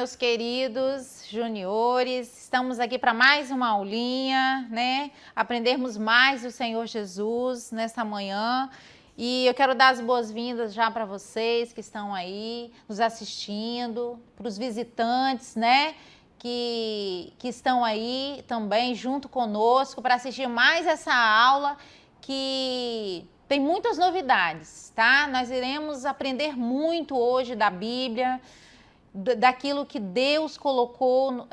meus queridos juniores, estamos aqui para mais uma aulinha, né? Aprendermos mais do Senhor Jesus nesta manhã. E eu quero dar as boas-vindas já para vocês que estão aí nos assistindo, para os visitantes, né? Que estão aí também junto conosco para assistir mais essa aula que tem muitas novidades, tá? Nós iremos aprender muito hoje da Bíblia, daquilo que Deus colocou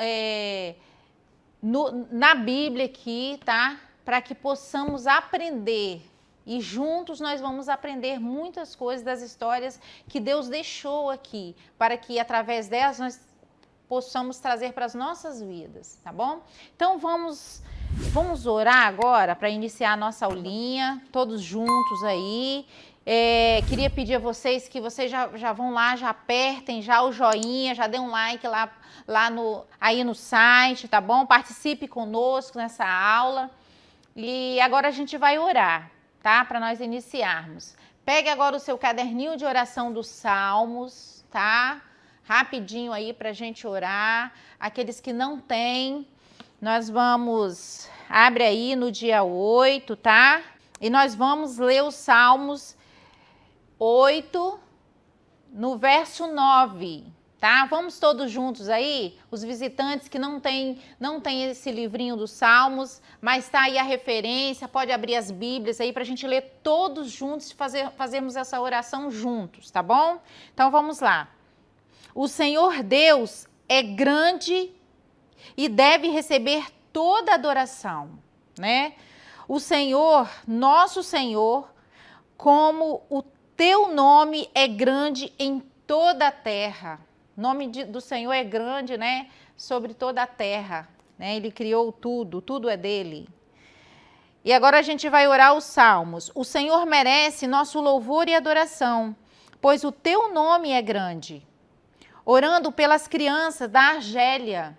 na Bíblia aqui, tá? Para que possamos aprender. E juntos nós vamos aprender muitas coisas das histórias que Deus deixou aqui, para que através delas nós possamos trazer para as nossas vidas, tá bom? Então vamos orar agora para iniciar a nossa aulinha, todos juntos aí. Queria pedir a vocês que vocês já vão lá, já apertem já o joinha, já dê um like aí no site, tá bom? Participe conosco nessa aula. E agora a gente vai orar, tá? Para nós iniciarmos. Pegue agora o seu caderninho de oração dos Salmos, tá? Rapidinho aí para a gente orar. Aqueles que não têm, nós vamos... Abre aí no dia 8, tá? E nós vamos ler os Salmos 8, no verso 9, tá? Vamos todos juntos aí? Os visitantes que não tem esse livrinho dos Salmos, mas tá aí a referência, pode abrir as Bíblias aí para a gente ler todos juntos e fazermos essa oração juntos, tá bom? Então vamos lá. O Senhor Deus é grande e deve receber toda adoração, né? O Senhor, nosso Senhor, como o teu nome é grande em toda a terra. O nome do Senhor é grande, né? Sobre toda a terra, né? Ele criou tudo, tudo é dele. E agora a gente vai orar os Salmos. O Senhor merece nosso louvor e adoração, pois o teu nome é grande. Orando pelas crianças da Argélia,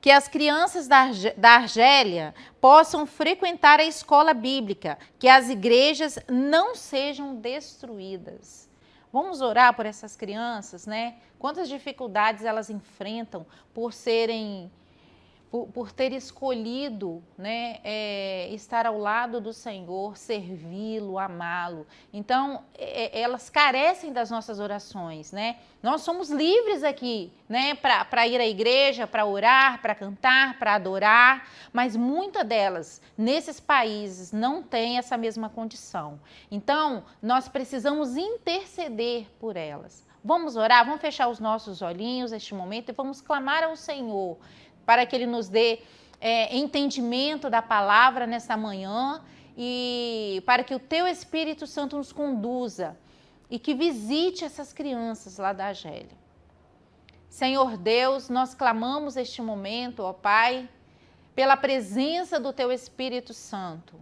que as crianças da Argélia possam frequentar a escola bíblica, que as igrejas não sejam destruídas. Vamos orar por essas crianças, né? Quantas dificuldades elas enfrentam por ter escolhido, né, estar ao lado do Senhor, servi-lo, amá-lo. Então, elas carecem das nossas orações, né? Nós somos livres aqui, né, para ir à igreja, para orar, para cantar, para adorar, mas muitas delas, nesses países, não têm essa mesma condição. Então, nós precisamos interceder por elas. Vamos orar, vamos fechar os nossos olhinhos neste momento e vamos clamar ao Senhor, para que Ele nos dê entendimento da palavra nessa manhã e para que o Teu Espírito Santo nos conduza e que visite essas crianças lá da Argélia. Senhor Deus, nós clamamos este momento, ó Pai, pela presença do Teu Espírito Santo.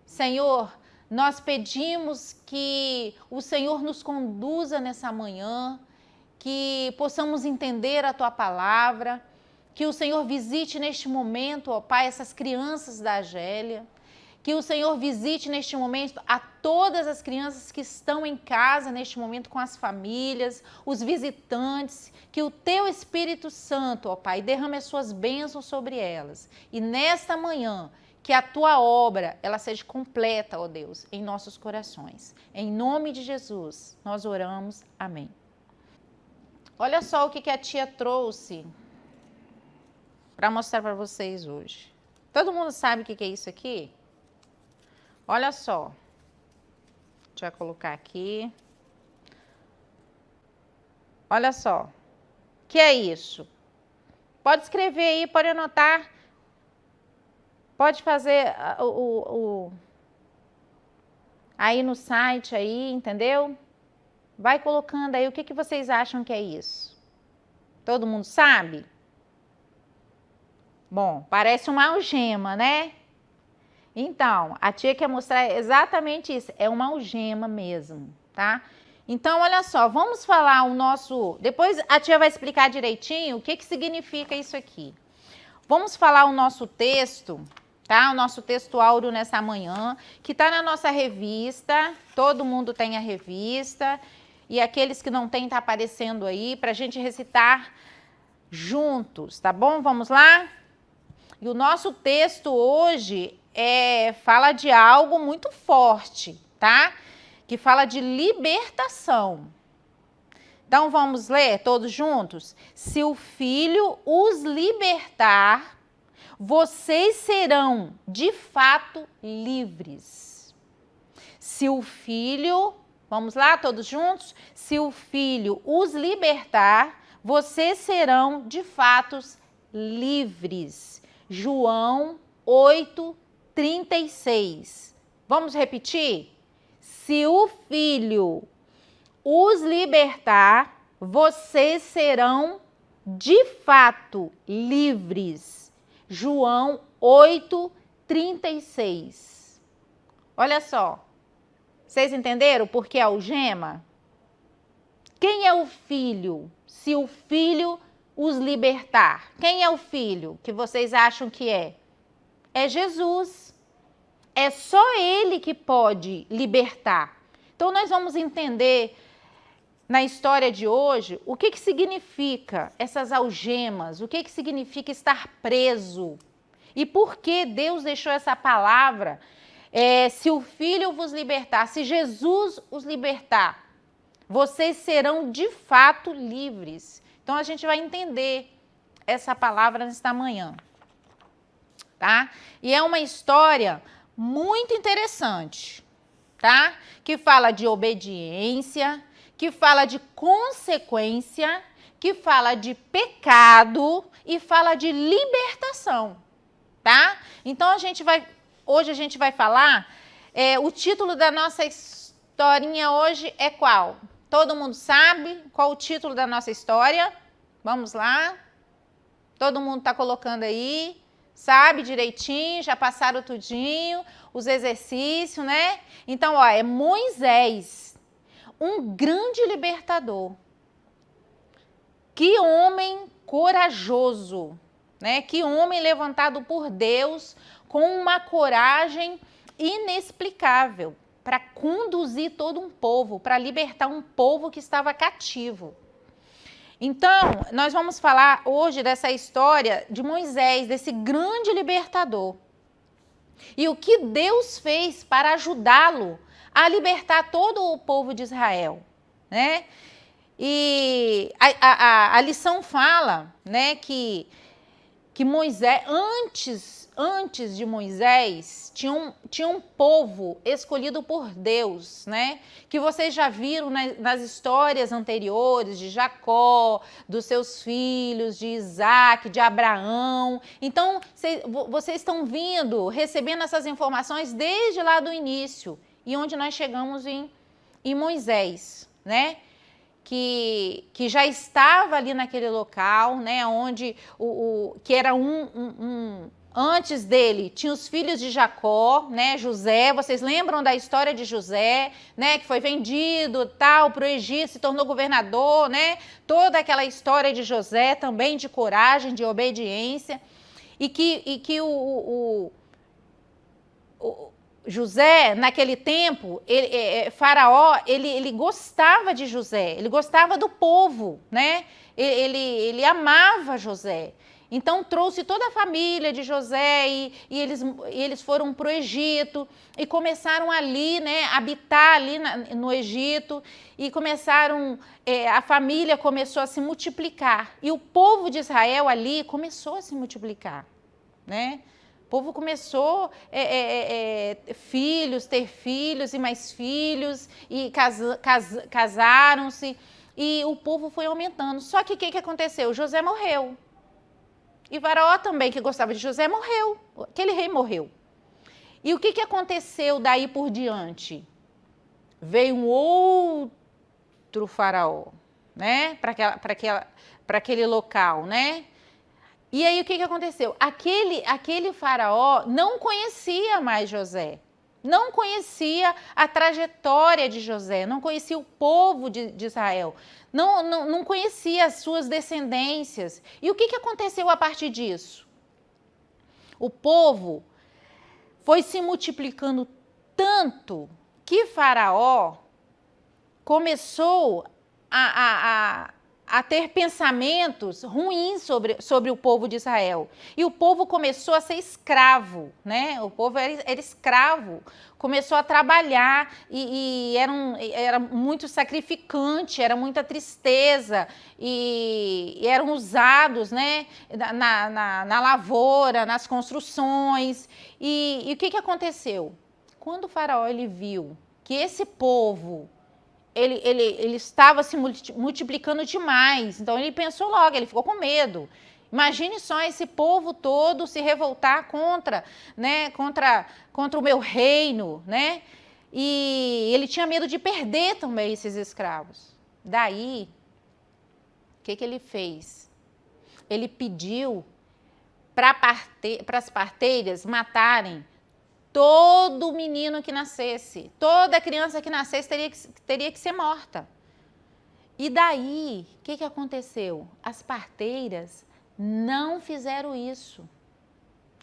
Senhor, nós pedimos que o Senhor nos conduza nessa manhã, que possamos entender a Tua palavra, que o Senhor visite neste momento, ó Pai, essas crianças da Argélia, que o Senhor visite neste momento a todas as crianças que estão em casa neste momento com as famílias, os visitantes, que o Teu Espírito Santo, ó Pai, derrame as suas bênçãos sobre elas. E nesta manhã, que a Tua obra, ela seja completa, ó Deus, em nossos corações. Em nome de Jesus, nós oramos. Amém. Olha só o que a tia trouxe para mostrar para vocês hoje. Todo mundo sabe o que é isso aqui? Olha só. Deixa eu colocar aqui. Olha só. O que é isso? Pode escrever aí, pode anotar. Pode fazer aí no site aí, entendeu? Vai colocando aí o que vocês acham que é isso. Todo mundo sabe? Bom, parece uma algema, né? Então, a tia quer mostrar exatamente isso. É uma algema mesmo, tá? Então, olha só, vamos falar o nosso... Depois a tia vai explicar direitinho o que significa isso aqui. Vamos falar o nosso texto, tá? O nosso texto áureo nessa manhã, que tá na nossa revista. Todo mundo tem a revista. e aqueles que não têm, tá aparecendo aí, para a gente recitar juntos, tá bom? Vamos lá? E o nosso texto hoje fala de algo muito forte, tá? Que fala de libertação. Então vamos ler todos juntos? Se o Filho os libertar, vocês serão de fato livres. Se o Filho, vamos lá todos juntos? Se o Filho os libertar, vocês serão de fato livres. João 8:36. Vamos repetir? Se o Filho os libertar, vocês serão de fato livres. João 8:36. Olha só. Vocês entenderam por que algema? Quem é o Filho? Se o Filho os libertar. Quem é o Filho que vocês acham que é? É Jesus. É só Ele que pode libertar. Então nós vamos entender na história de hoje o que significa essas algemas, o que significa estar preso e por que Deus deixou essa palavra, se o Filho vos libertar, se Jesus os libertar, vocês serão de fato livres. Então a gente vai entender essa palavra nesta manhã, tá? E é uma história muito interessante, tá? Que fala de obediência, que fala de consequência, que fala de pecado e fala de libertação, tá? Então hoje a gente vai falar, o título da nossa historinha hoje é qual? Todo mundo sabe qual o título da nossa história? Vamos lá? Todo mundo tá colocando aí, sabe direitinho, já passaram tudinho, os exercícios, né? Então, ó, é Moisés, um grande libertador. Que homem corajoso, né? Que homem levantado por Deus com uma coragem inexplicável para conduzir todo um povo, para libertar um povo que estava cativo. Então, nós vamos falar hoje dessa história de Moisés, desse grande libertador. E o que Deus fez para ajudá-lo a libertar todo o povo de Israel, né? E a lição fala, né, que Moisés, antes de Moisés, tinha um povo escolhido por Deus, né? Que vocês já viram nas histórias anteriores de Jacó, dos seus filhos, de Isaac, de Abraão. Então, vocês estão recebendo essas informações desde lá do início, e onde nós chegamos em Moisés, né? Que já estava ali naquele local, né, onde que era antes dele tinha os filhos de Jacó, né, José. Vocês lembram da história de José, né, que foi vendido tal para o Egito, se tornou governador, né? Toda aquela história de José também de coragem, de obediência, e que José, naquele tempo, Faraó, ele gostava de José, ele gostava do povo, né? Ele amava José. Então, trouxe toda a família de José e eles foram para o Egito e começaram ali, né, habitar ali no Egito, e a família começou a se multiplicar. E o povo de Israel ali começou a se multiplicar, né? O povo começou ter filhos e mais filhos, e casaram-se, e o povo foi aumentando. Só que o que aconteceu? José morreu. E Faraó também, que gostava de José, morreu. Aquele rei morreu. E o que aconteceu daí por diante? Veio um outro faraó, né? Para aquele local, né? E aí o que aconteceu? Aquele faraó não conhecia mais José, não conhecia a trajetória de José, não conhecia o povo de Israel, não conhecia as suas descendências. E o que aconteceu a partir disso? O povo foi se multiplicando tanto que Faraó começou a ter pensamentos ruins sobre o povo de Israel. E o povo começou a ser escravo, né? O povo era escravo, começou a trabalhar e era muito sacrificante, era muita tristeza e eram usados, né? Na lavoura, nas construções. E o que aconteceu? Quando o faraó ele viu que esse povo ele estava se multiplicando demais. Então ele pensou logo, ele ficou com medo. Imagine só esse povo todo se revoltar contra o meu reino, né? E ele tinha medo de perder também esses escravos. Daí, o que ele fez? Ele pediu para as parteiras matarem todo menino que nascesse, toda criança que nascesse teria que ser morta. E daí, o que aconteceu? As parteiras não fizeram isso.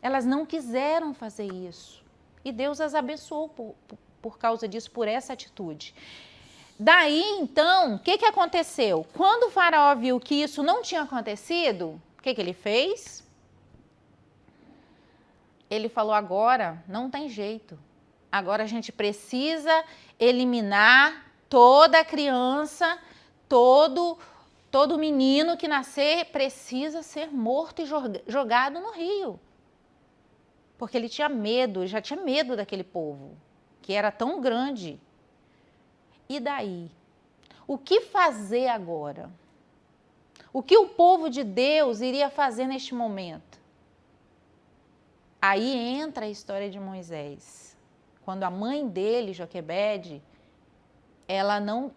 Elas não quiseram fazer isso. E Deus as abençoou por causa disso, por essa atitude. Daí, então, o que aconteceu? Quando o faraó viu que isso não tinha acontecido, o que ele fez? Ele falou, agora não tem jeito. Agora a gente precisa eliminar toda criança, todo menino que nascer precisa ser morto e jogado no rio. Porque ele tinha medo, já tinha medo daquele povo, que era tão grande. E daí? O que fazer agora? O que o povo de Deus iria fazer neste momento? Aí entra a história de Moisés. Quando a mãe dele, Joquebede, ela não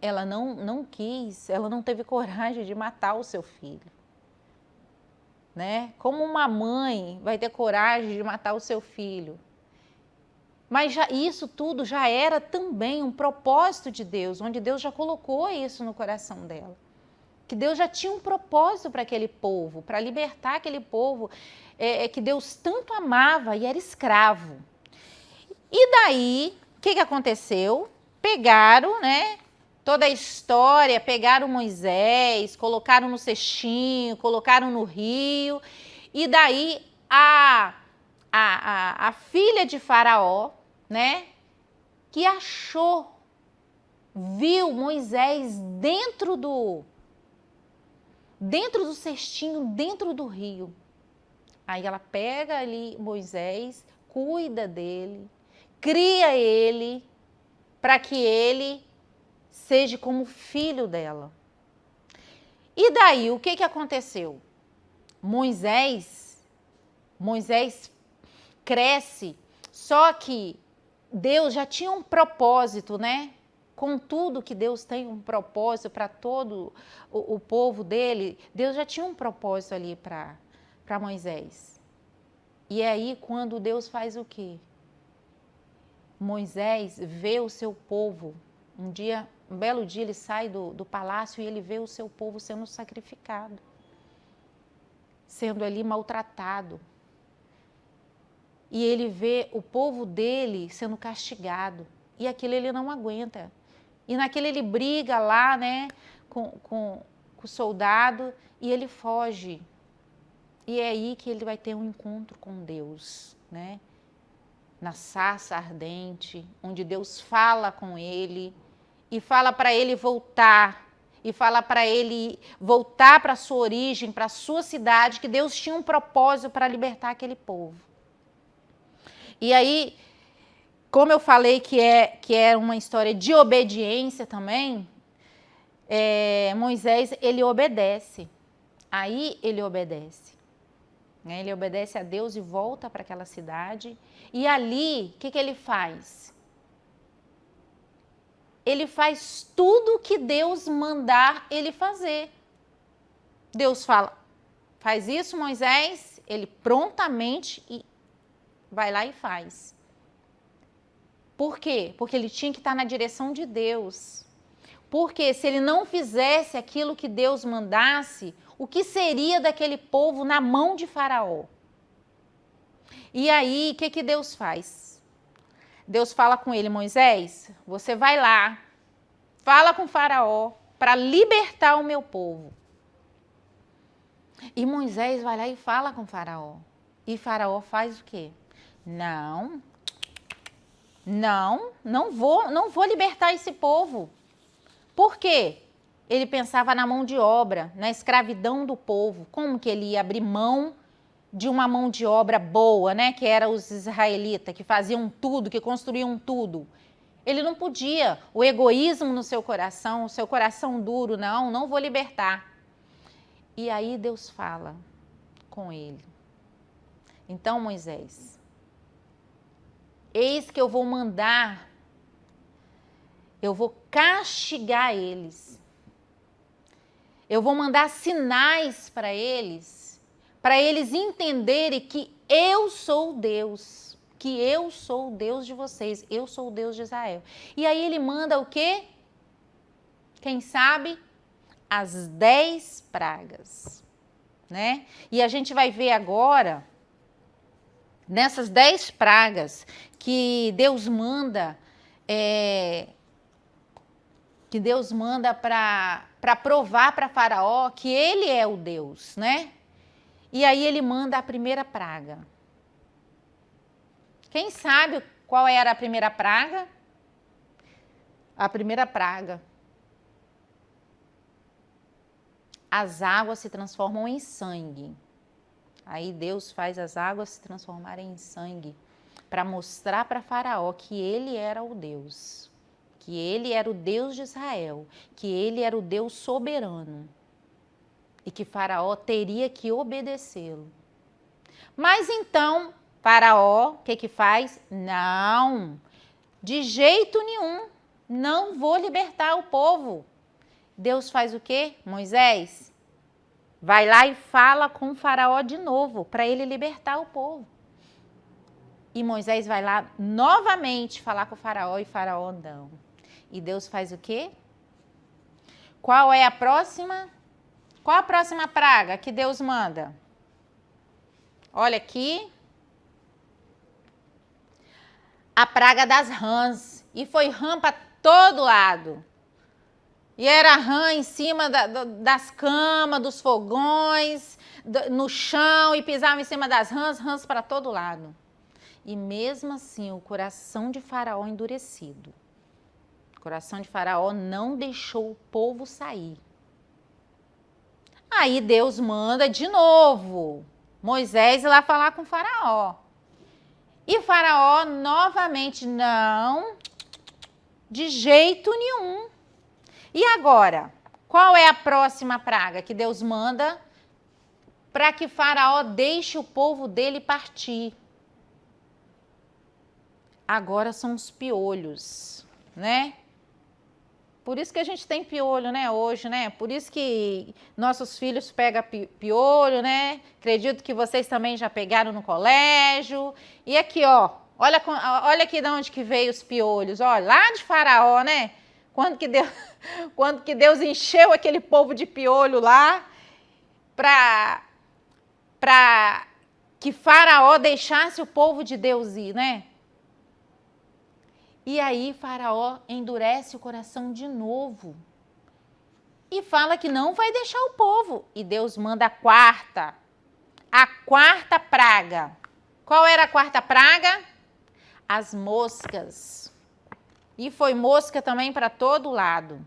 quis, ela não teve coragem de matar o seu filho. Né? Como uma mãe vai ter coragem de matar o seu filho? Mas isso tudo já era também um propósito de Deus, onde Deus já colocou isso no coração dela. Que Deus já tinha um propósito para aquele povo, para libertar aquele povo que Deus tanto amava e era escravo. E daí, o que aconteceu? Pegaram, né, toda a história, pegaram Moisés, colocaram no cestinho, colocaram no rio, e daí a filha de Faraó, né, que viu Moisés dentro do cestinho, dentro do rio. Aí ela pega ali Moisés, cuida dele, cria ele, para que ele seja como filho dela. E daí, o que aconteceu? Moisés cresce, só que Deus já tinha um propósito, né? Contudo que Deus tem um propósito para todo o povo dele, Deus já tinha um propósito ali para Moisés. E é aí quando Deus faz o quê? Moisés vê o seu povo, um belo dia ele sai do palácio e ele vê o seu povo sendo sacrificado, sendo ali maltratado. E ele vê o povo dele sendo castigado. E aquilo ele não aguenta. E naquele ele briga lá, né, com o soldado e ele foge. E é aí que ele vai ter um encontro com Deus, né? Na sarça ardente, onde Deus fala com ele e fala para ele voltar. E fala para ele voltar para a sua origem, para a sua cidade, que Deus tinha um propósito para libertar aquele povo. E aí, como eu falei que é uma história de obediência também, Moisés, ele obedece. Aí ele obedece. Né? Ele obedece a Deus e volta para aquela cidade. E ali, o que ele faz? Ele faz tudo o que Deus mandar ele fazer. Deus fala, faz isso, Moisés, ele prontamente vai lá e faz. Por quê? Porque ele tinha que estar na direção de Deus. Porque se ele não fizesse aquilo que Deus mandasse, o que seria daquele povo na mão de Faraó? E aí, o que Deus faz? Deus fala com ele, Moisés, você vai lá fala com Faraó para libertar o meu povo. E Moisés vai lá e fala com Faraó. E Faraó faz o quê? Não vou libertar esse povo. Por quê? Ele pensava na mão de obra, na escravidão do povo. Como que ele ia abrir mão de uma mão de obra boa, né? Que eram os israelitas, que faziam tudo, que construíam tudo. Ele não podia. O egoísmo no seu coração, o seu coração duro, não vou libertar. E aí Deus fala com ele. Então, Moisés, eis que eu vou mandar, eu vou castigar eles. Eu vou mandar sinais para eles entenderem que eu sou Deus, que eu sou o Deus de vocês, eu sou o Deus de Israel. E aí ele manda o quê? Quem sabe? As 10 pragas, né? E a gente vai ver agora, nessas 10 pragas, que Deus manda para provar para Faraó que ele é o Deus, né? E aí ele manda a primeira praga. Quem sabe qual era a primeira praga? A primeira praga. As águas se transformam em sangue. Aí Deus faz as águas se transformarem em sangue para mostrar para Faraó que ele era o Deus, que ele era o Deus de Israel, que ele era o Deus soberano e que Faraó teria que obedecê-lo. Mas então, Faraó, o que faz? Não, de jeito nenhum, não vou libertar o povo. Deus faz o quê? Moisés, vai lá e fala com o Faraó de novo, para ele libertar o povo. E Moisés vai lá novamente falar com o Faraó e Faraó não. E Deus faz o quê? Qual é a próxima? Qual a próxima praga que Deus manda? Olha aqui. A praga das rãs. E foi rã para todo lado. E era rã em cima das camas, dos fogões, no chão, e pisava em cima das rãs para todo lado. E mesmo assim, o coração de Faraó endurecido. O coração de Faraó não deixou o povo sair. Aí Deus manda de novo Moisés ir lá falar com Faraó. E Faraó novamente, não, de jeito nenhum. E agora, qual é a próxima praga que Deus manda para que Faraó deixe o povo dele partir? Agora são os piolhos, né? Por isso que a gente tem piolho, né, hoje, né? Por isso que nossos filhos pegam piolho, né? Acredito que vocês também já pegaram no colégio. E aqui, ó, olha aqui de onde que veio os piolhos, ó, lá de Faraó, né? Quando que Deus encheu aquele povo de piolho lá para que Faraó deixasse o povo de Deus ir, né? E aí Faraó endurece o coração de novo e fala que não vai deixar o povo. E Deus manda a quarta praga. Qual era a quarta praga? As moscas. E foi mosca também para todo lado.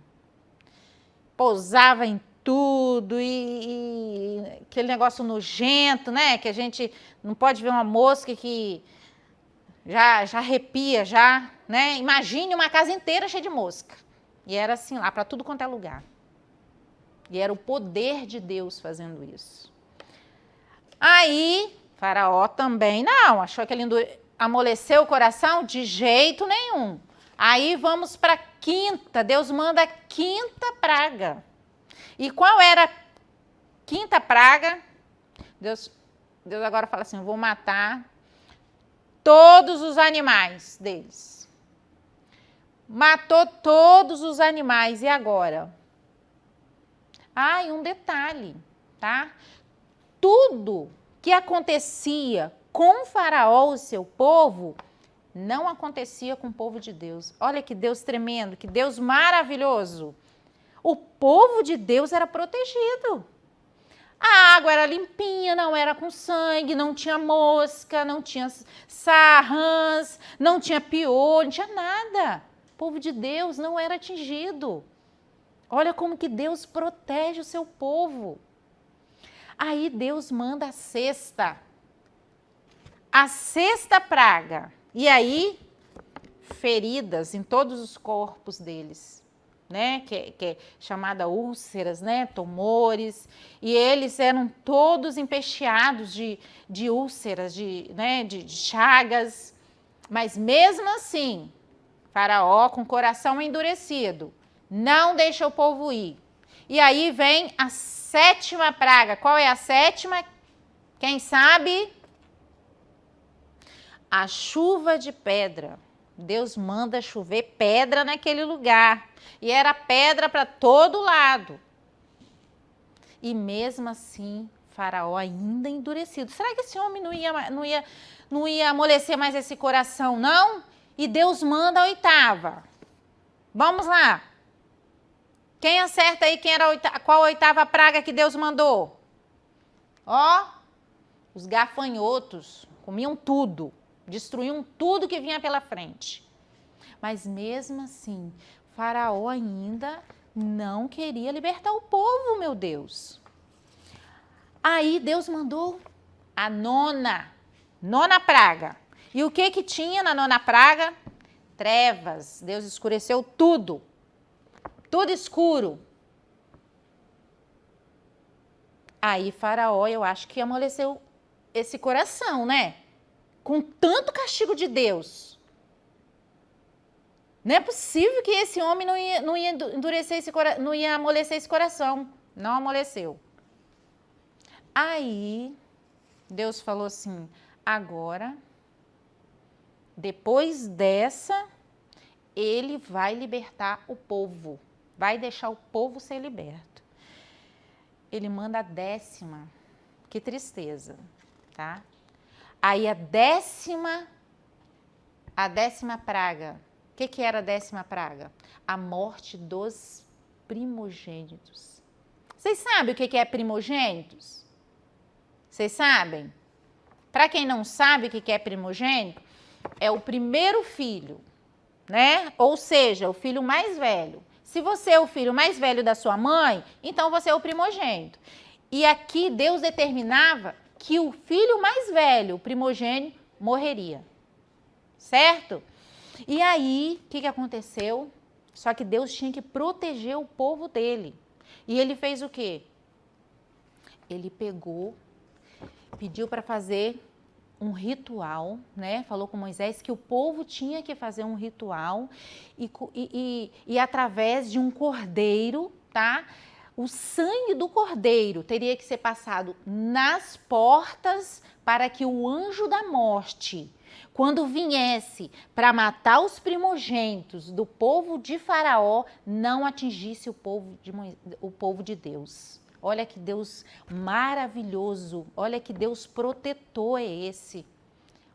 Pousava em tudo e aquele negócio nojento, né? Que a gente não pode ver uma mosca que já arrepia, já, né? Imagine uma casa inteira cheia de mosca. E era assim lá, para tudo quanto é lugar. E era o poder de Deus fazendo isso. Aí, Faraó também, não, achou que ele amoleceu o coração? De jeito nenhum. Aí vamos para a quinta, Deus manda a quinta praga. E qual era a quinta praga? Deus agora fala assim, eu vou matar todos os animais deles. Matou todos os animais. E agora? Ah, e um detalhe, tá? Tudo que acontecia com Faraó e seu povo, não acontecia com o povo de Deus. Olha que Deus tremendo, que Deus maravilhoso. O povo de Deus era protegido. A água era limpinha, não era com sangue, não tinha mosca, não tinha rãs, não tinha piolho, não tinha nada. O povo de Deus não era atingido. Olha como que Deus protege o seu povo. Aí Deus manda a sexta praga. E aí, feridas em todos os corpos deles, né? Que é chamada úlceras, né? Tumores. E eles eram todos empesteados de úlceras, né? de chagas. Mas mesmo assim, Faraó, com o coração endurecido, não deixa o povo ir. E aí vem a sétima praga. Qual é a sétima? Quem sabe? A chuva de pedra. Deus manda chover pedra naquele lugar. E era pedra para todo lado. E mesmo assim, Faraó ainda endurecido. Será que esse homem não ia amolecer mais esse coração, não? E Deus manda a oitava. Vamos lá. Quem acerta aí qual a oitava praga que Deus mandou? Ó, os gafanhotos comiam tudo. Destruíam tudo que vinha pela frente. Mas mesmo assim, Faraó ainda não queria libertar o povo, meu Deus. Aí Deus mandou a nona praga. E o que tinha na nona praga? Trevas. Deus escureceu tudo. Tudo escuro. Aí Faraó, eu acho que amoleceu esse coração, né? Com tanto castigo de Deus. Não é possível que esse homem não ia endurecer não ia amolecer esse coração. Não amoleceu. Aí, Deus falou assim, agora, depois dessa, ele vai libertar o povo. Vai deixar o povo ser liberto. Ele manda a décima. Que tristeza, tá? Aí a décima praga. O que era a décima praga? A morte dos primogênitos. Vocês sabem o que é primogênitos? Vocês sabem? Para quem não sabe o que é primogênito, é o primeiro filho, né? Ou seja, o filho mais velho. Se você é o filho mais velho da sua mãe, então você é o primogênito. E aqui Deus determinava que o filho mais velho, o primogênito, morreria. Certo? E aí, o que aconteceu? Só que Deus tinha que proteger o povo dele. E ele fez o quê? Ele pediu para fazer um ritual, né? Falou com Moisés que o povo tinha que fazer um ritual e através de um cordeiro, tá? O sangue do cordeiro teria que ser passado nas portas para que o anjo da morte, quando viesse para matar os primogênitos do povo de Faraó, não atingisse o povo de Deus. Olha que Deus maravilhoso, olha que Deus protetor é esse.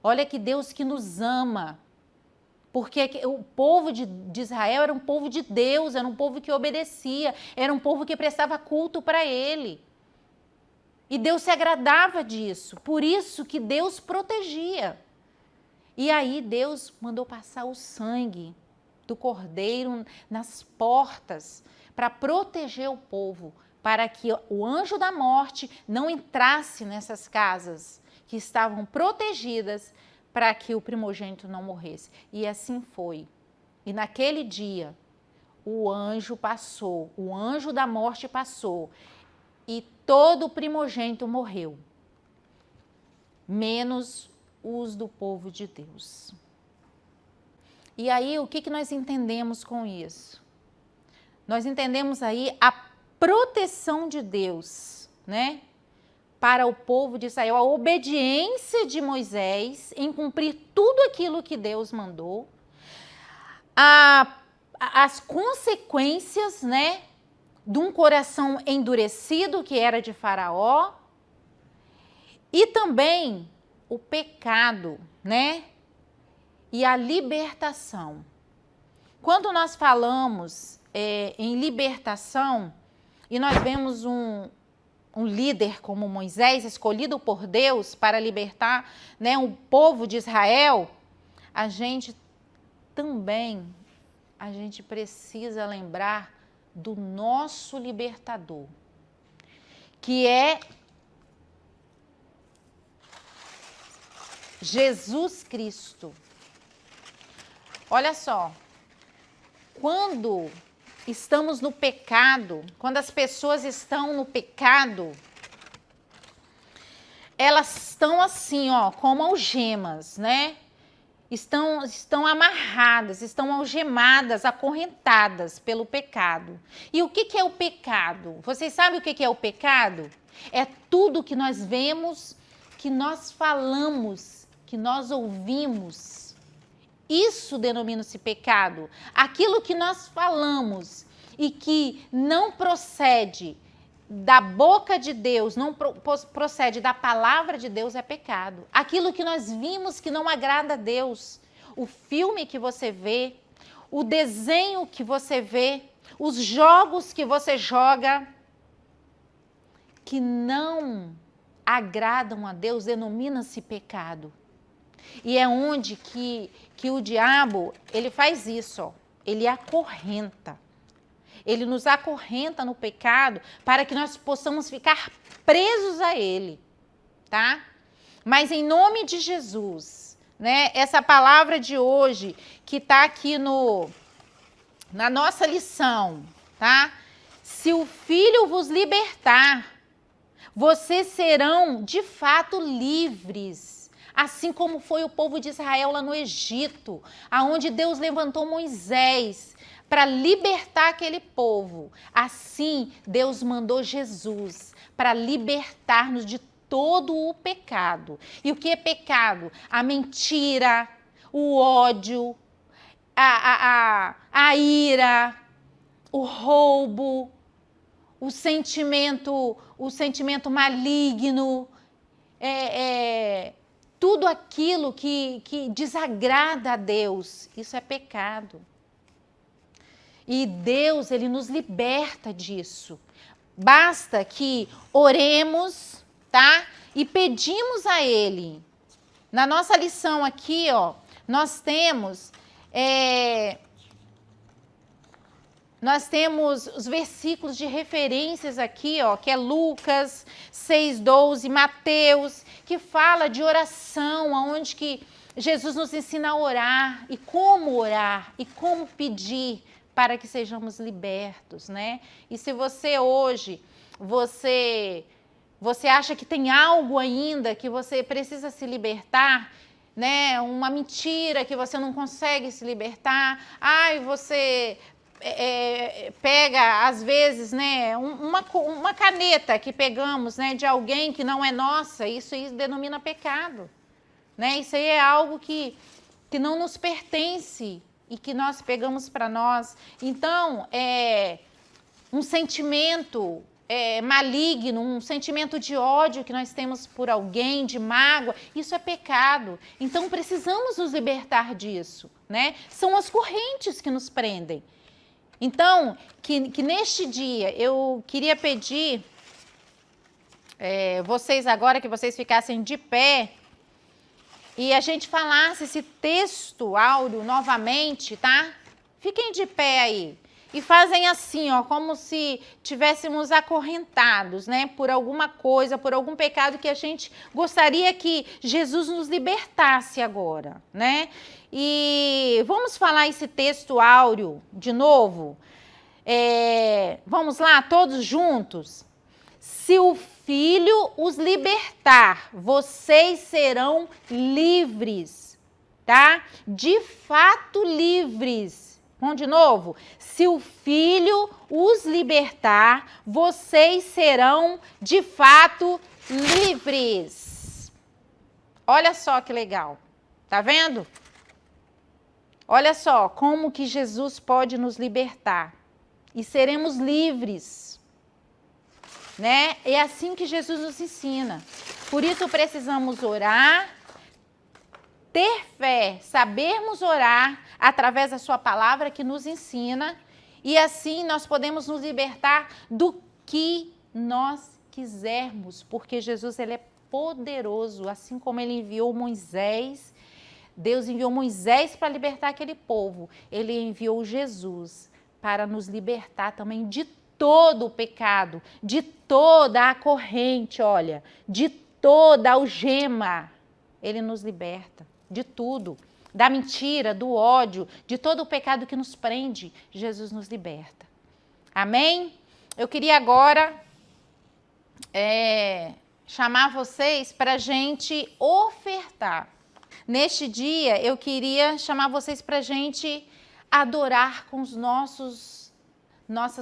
Olha que Deus que nos ama. Porque o povo de Israel era um povo de Deus, era um povo que obedecia, era um povo que prestava culto para ele. E Deus se agradava disso, por isso que Deus protegia. E aí Deus mandou passar o sangue do cordeiro nas portas para proteger o povo, para que o anjo da morte não entrasse nessas casas que estavam protegidas, para que o primogênito não morresse. E assim foi. E naquele dia, o anjo da morte passou, e todo o primogênito morreu, menos os do povo de Deus. E aí, o que nós entendemos com isso? Nós entendemos aí a proteção de Deus, né? Para o povo de Israel, a obediência de Moisés em cumprir tudo aquilo que Deus mandou, as consequências, né, de um coração endurecido que era de Faraó, e também o pecado, né, e a libertação. Quando nós falamos em libertação, e nós vemos um líder como Moisés, escolhido por Deus para libertar, né, o povo de Israel, a gente precisa lembrar do nosso libertador, que é Jesus Cristo. Olha só, quando estamos no pecado, quando as pessoas estão no pecado, elas estão assim, ó, como algemas, né? Estão amarradas, estão algemadas, acorrentadas pelo pecado. E o que é o pecado? Vocês sabem o que é o pecado? É tudo que nós vemos, que nós falamos, que nós ouvimos. Isso denomina-se pecado. Aquilo que nós falamos e que não procede da boca de Deus, não procede da palavra de Deus, é pecado. Aquilo que nós vimos que não agrada a Deus, o filme que você vê, o desenho que você vê, os jogos que você joga, que não agradam a Deus, denomina-se pecado. E é onde que o diabo, ele faz isso, ó, ele acorrenta. Ele nos acorrenta no pecado para que nós possamos ficar presos a ele, tá? Mas em nome de Jesus, né? Essa palavra de hoje que está aqui na nossa lição, tá? Se o Filho vos libertar, vocês serão de fato livres. Assim como foi o povo de Israel lá no Egito, aonde Deus levantou Moisés para libertar aquele povo. Assim, Deus mandou Jesus para libertar-nos de todo o pecado. E o que é pecado? A mentira, o ódio, a ira, o roubo, o sentimento maligno, tudo aquilo que desagrada a Deus, isso é pecado. E Deus, ele nos liberta disso. Basta que oremos, tá? E pedimos a ele. Na nossa lição aqui, ó, nós temos os versículos de referências aqui, ó, que é Lucas 6:12, Mateus, que fala de oração, onde que Jesus nos ensina a orar e como pedir para que sejamos libertos, né? E se você hoje, você acha que tem algo ainda que você precisa se libertar, né? Uma mentira que você não consegue se libertar, você pega, às vezes, né, uma caneta que pegamos, né, de alguém que não é nossa, isso aí denomina pecado, né? Isso aí é algo que não nos pertence e que nós pegamos para nós. Então, um sentimento maligno, um sentimento de ódio que nós temos por alguém, de mágoa, isso é pecado. Então, precisamos nos libertar disso, né? São as correntes que nos prendem. Então, que neste dia eu queria pedir vocês agora que vocês ficassem de pé e a gente falasse esse texto áureo novamente, tá? Fiquem de pé aí e fazem assim, ó, como se tivéssemos acorrentados, né? Por alguma coisa, por algum pecado que a gente gostaria que Jesus nos libertasse agora, né? E vamos falar esse texto áureo de novo? Vamos lá, todos juntos? Se o Filho os libertar, vocês serão livres, tá? De fato livres. Vamos de novo? Se o Filho os libertar, vocês serão de fato livres. Olha só que legal. Tá vendo? Olha só como que Jesus pode nos libertar e seremos livres, né? É assim que Jesus nos ensina. Por isso precisamos orar, ter fé, sabermos orar através da sua palavra que nos ensina, e assim nós podemos nos libertar do que nós quisermos, porque Jesus ele é poderoso, assim como ele enviou Moisés. Deus enviou Moisés para libertar aquele povo. Ele enviou Jesus para nos libertar também de todo o pecado, de toda a corrente, olha, de toda a algema. Ele nos liberta de tudo, da mentira, do ódio, de todo o pecado que nos prende. Jesus nos liberta. Amém? Eu queria agora chamar vocês para a gente ofertar. Neste dia, eu queria chamar vocês para a gente adorar com os nossas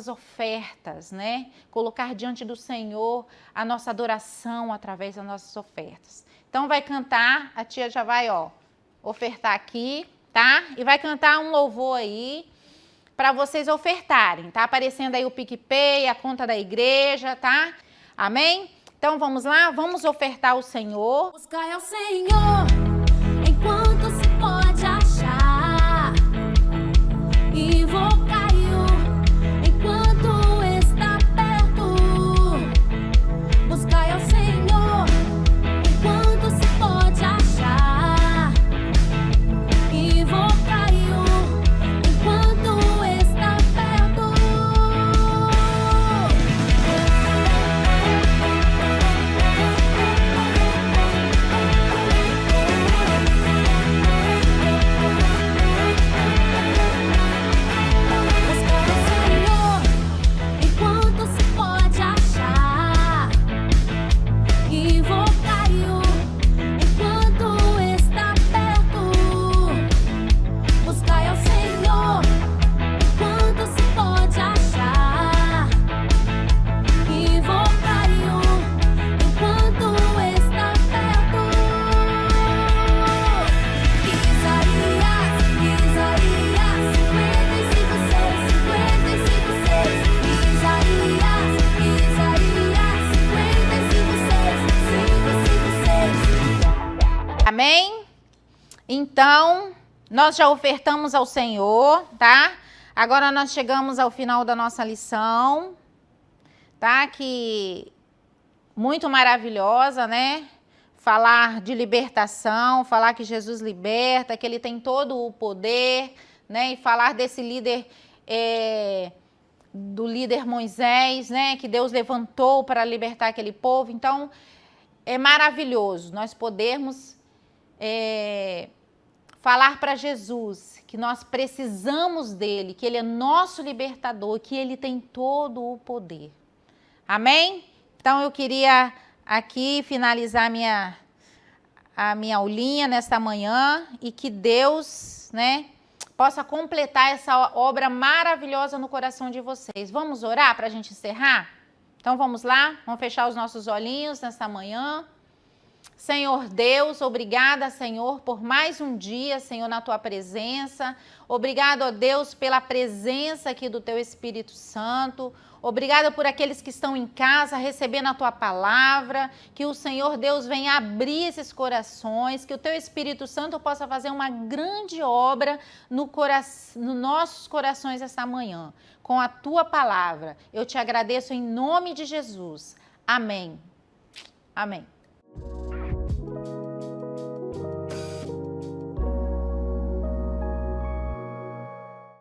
ofertas, né? Colocar diante do Senhor a nossa adoração através das nossas ofertas. Então, vai cantar, a tia já vai, ofertar aqui, tá? E vai cantar um louvor aí para vocês ofertarem. Tá aparecendo aí o PicPay, a conta da igreja, tá? Amém? Então, vamos lá? Vamos ofertar ao Senhor. Buscai ao Senhor enquanto se pode achar, invocai-o enquanto está perto. Buscai ao Senhor enquanto se pode achar, invocai-o enquanto está perto. Buscai ao Senhor enquanto se pode achar, invocai-o enquanto está perto. Isaías 55:6. Isaías 55:6. Amém? Então, nós já ofertamos ao Senhor, tá? Agora nós chegamos ao final da nossa lição, tá? Que muito maravilhosa, né? Falar de libertação, falar que Jesus liberta, que ele tem todo o poder, né? E falar desse líder, do líder Moisés, né? Que Deus levantou para libertar aquele povo. Então, é maravilhoso nós podermos falar para Jesus que nós precisamos dele, que ele é nosso libertador, que ele tem todo o poder. Amém? Então eu queria aqui finalizar a minha aulinha nesta manhã e que Deus, né, possa completar essa obra maravilhosa no coração de vocês. Vamos orar para a gente encerrar? Então vamos lá, vamos fechar os nossos olhinhos nesta manhã. Senhor Deus, obrigada, Senhor, por mais um dia, Senhor, na Tua presença. Obrigado, ó Deus, pela presença aqui do Teu Espírito Santo. Obrigada por aqueles que estão em casa recebendo a Tua palavra. Que o Senhor Deus venha abrir esses corações, que o Teu Espírito Santo possa fazer uma grande obra nos nossos corações esta manhã, com a Tua palavra. Eu te agradeço em nome de Jesus. Amém. Amém.